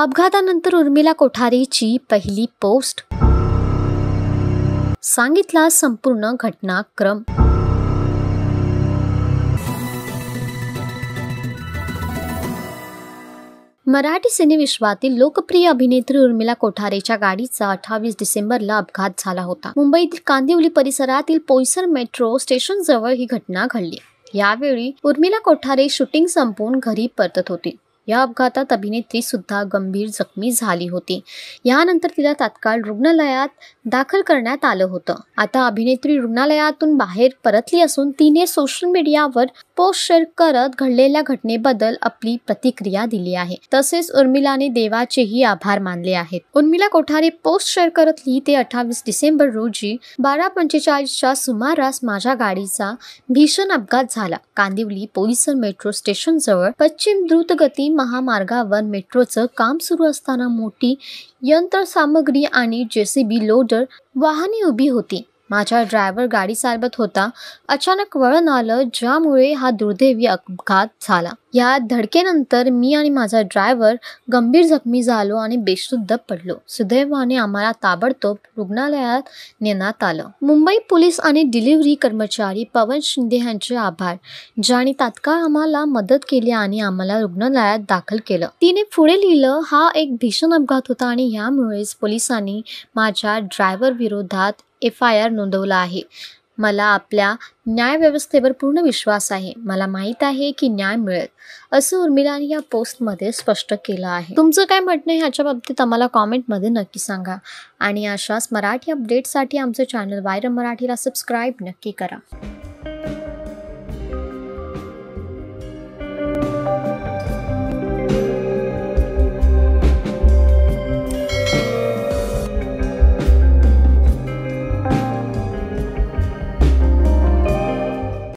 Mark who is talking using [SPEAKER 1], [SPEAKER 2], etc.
[SPEAKER 1] अपघातानंतर उर्मिला कोठारेची पहिली पोस्ट, सांगितला संपूर्ण घटनाक्रम। मराठी सिनेविश्वातील लोकप्रिय अभिनेत्री उर्मिला कोठारेच्या गाडीचा 28 डिसेंबरला अपघात झाला होता। मुंबईतील कांदिवली परिसरातील पोईसर मेट्रो स्टेशनजवळ ही घटना घडली। यावेळी उर्मिला कोठारे शूटिंग संपवून घरी परतत होती। या अपघातात अभिनेत्री सुद्धा गंभीर जखमी झाली होती। यानंतर तिला तात्काळ रुग्णालयात दाखल करण्यात आलं होतं। आता अभिनेत्री रुग्णालयातून बाहेर परतली असून तिने सोशल मीडियावर पोस्ट शेअर करत घडलेल्या घटनेबद्दल आपली प्रतिक्रिया दिली आहे। तसेच उर्मिलाने देवाचेही आभार मानले आहेत। उर्मिला कोठारे पोस्ट शेअर करत लिहिते, 28 डिसेंबर रोजी 12:45च्या सुमारास माझ्या गाडीचा भीषण अपघात झाला। कांदिवली पोईसर मेट्रो स्टेशन जवळ पश्चिम द्रुतगती महामार्गावर मेट्रोचं काम सुरू असताना मोठी यंत्रसामग्री आणि जेसीबी लोडर वाहने उभी होती। माझा ड्रायव्हर गाडी चालवत होता। अचानक वळण आलं, ज्यामुळे हा दुर्दैवी अपघात झाला। या धडकेनंतर मी आणि माझा ड्रायव्हर गंभीर जखमी झालो आणि बेशुद्ध पडलो। सुदैवाने आम्हाला ताबडतोब रुग्णालयात नेण्यात आलं। मुंबई पोलीस आणि डिलिव्हरी कर्मचारी पवन शिंदे यांचे आभार, ज्यांनी तात्काळ आम्हाला मदत केली आणि आम्हाला रुग्णालयात दाखल केलं। तिने पुढे लिहिलं, हा एक भीषण अपघात होता आणि यामुळेच पोलिसांनी माझ्या ड्रायव्हर विरोधात FIR नोंदवला आहे। मला आपल्या न्यायव्यवस्थेवर पूर्ण विश्वास आहे। मला माहित आहे की न्याय मिळेल, असं उर्मिलाने या पोस्टमध्ये स्पष्ट केलं आहे। तुमचं काय म्हणणं आहे ह्याच्या बाबतीत आम्हाला कॉमेंटमध्ये नक्की सांगा आणि अशाच मराठी अपडेट्ससाठी आमचं चॅनल वायरम मराठीला सबस्क्राईब नक्की करा।